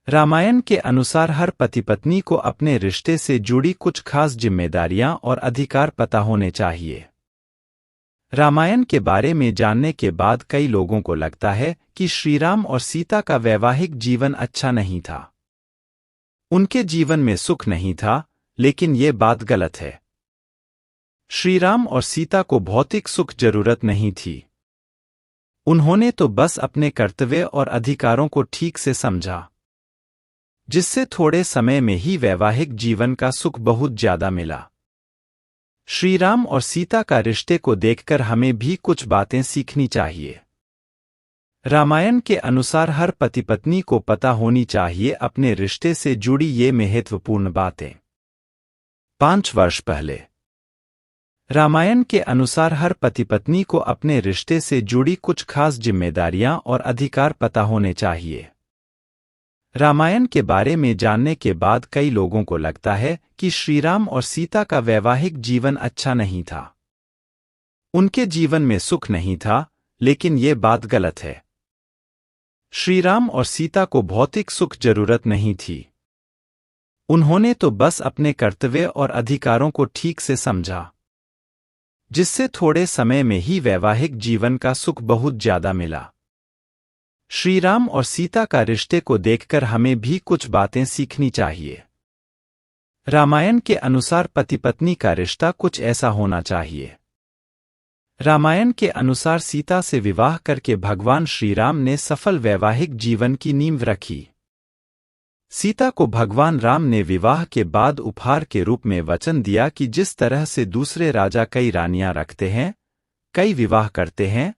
रामायण के अनुसार हर पति पत्नी को अपने रिश्ते से जुड़ी कुछ खास जिम्मेदारियां और अधिकार पता होने चाहिए। रामायण के बारे में जानने के बाद कई लोगों को लगता है कि श्रीराम और सीता का वैवाहिक जीवन अच्छा नहीं था। उनके जीवन में सुख नहीं था, लेकिन ये बात गलत है। श्रीराम और सीता को भौतिक सुख जरूरत नहीं थी। उन्होंने तो बस अपने कर्तव्य और अधिकारों को ठीक से समझा, जिससे थोड़े समय में ही वैवाहिक जीवन का सुख बहुत ज्यादा मिला। श्रीराम और सीता का रिश्ते को देखकर हमें भी कुछ बातें सीखनी चाहिए। रामायण के अनुसार हर पति पत्नी को पता होनी चाहिए अपने रिश्ते से जुड़ी ये महत्वपूर्ण बातें। 5 वर्ष पहले रामायण के अनुसार हर पति पत्नी को अपने रिश्ते से जुड़ी कुछ खास जिम्मेदारियां और अधिकार पता होने चाहिए। रामायण के बारे में जानने के बाद कई लोगों को लगता है कि श्रीराम और सीता का वैवाहिक जीवन अच्छा नहीं था। उनके जीवन में सुख नहीं था, लेकिन ये बात गलत है। श्रीराम और सीता को भौतिक सुख जरूरत नहीं थी। उन्होंने तो बस अपने कर्तव्य और अधिकारों को ठीक से समझा, जिससे थोड़े समय में ही वैवाहिक जीवन का सुख बहुत ज्यादा मिला। श्रीराम और सीता का रिश्ते को देखकर हमें भी कुछ बातें सीखनी चाहिए। रामायण के अनुसार पति पत्नी का रिश्ता कुछ ऐसा होना चाहिए। रामायण के अनुसार सीता से विवाह करके भगवान श्रीराम ने सफल वैवाहिक जीवन की नींव रखी। सीता को भगवान राम ने विवाह के बाद उपहार के रूप में वचन दिया कि जिस तरह से दूसरे राजा कई रानियां रखते हैं, कई विवाह करते हैं,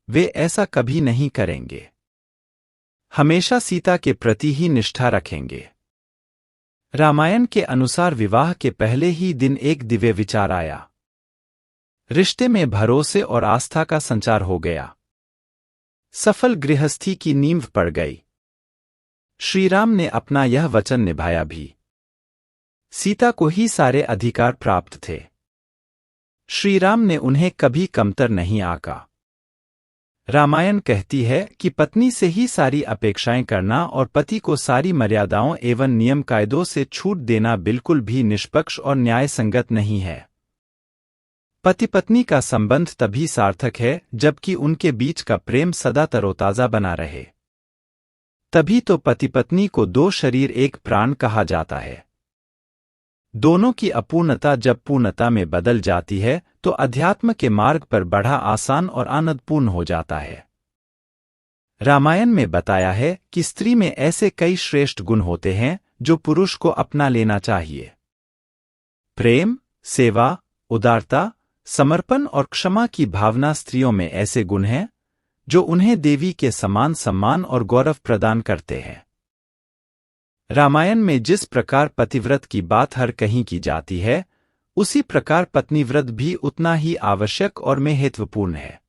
वे ऐसा कभी नहीं करेंगे। हमेशा सीता के प्रति ही निष्ठा रखेंगे। रामायण के अनुसार विवाह के पहले ही दिन एक दिव्य विचार आया। रिश्ते में भरोसे और आस्था का संचार हो गया। सफल गृहस्थी की नींव पड़ गई। श्रीराम ने अपना यह वचन निभाया भी। सीता को ही सारे अधिकार प्राप्त थे। श्रीराम ने उन्हें कभी कमतर नहीं आंका। रामायण कहती है कि पत्नी से ही सारी अपेक्षाएं करना और पति को सारी मर्यादाओं एवं नियम कायदों से छूट देना बिल्कुल भी निष्पक्ष और न्याय संगत नहीं है। पति पत्नी का संबंध तभी सार्थक है जबकि उनके बीच का प्रेम सदा तरोताजा बना रहे। तभी तो पति पत्नी को 2 शरीर एक प्राण कहा जाता है। दोनों की अपूर्णता जब पूर्णता में बदल जाती है तो अध्यात्म के मार्ग पर बढ़ा आसान और आनंदपूर्ण हो जाता है। रामायण में बताया है कि स्त्री में ऐसे कई श्रेष्ठ गुण होते हैं जो पुरुष को अपना लेना चाहिए। प्रेम, सेवा, उदारता, समर्पण और क्षमा की भावना स्त्रियों में ऐसे गुण हैं जो उन्हें देवी के समान सम्मान और गौरव प्रदान करते हैं। रामायण में जिस प्रकार पतिव्रत की बात हर कहीं की जाती है, उसी प्रकार पत्नीव्रत भी उतना ही आवश्यक और महत्वपूर्ण है।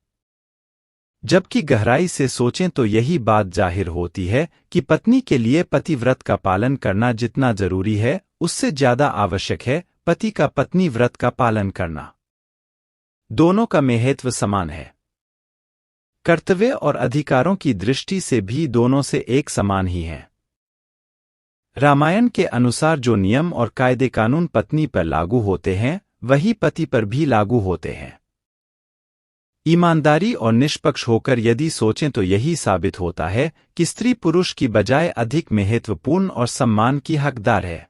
जबकि गहराई से सोचें तो यही बात जाहिर होती है कि पत्नी के लिए पतिव्रत का पालन करना जितना जरूरी है, उससे ज्यादा आवश्यक है पति का पत्नी व्रत का पालन करना। दोनों का महत्व समान है। कर्तव्य और अधिकारों की दृष्टि से भी दोनों से एक समान ही हैं। रामायण के अनुसार जो नियम और कायदे कानून पत्नी पर लागू होते हैं, वही पति पर भी लागू होते हैं। ईमानदारी और निष्पक्ष होकर यदि सोचें तो यही साबित होता है कि स्त्री पुरुष की बजाय अधिक महत्वपूर्ण और सम्मान की हकदार है।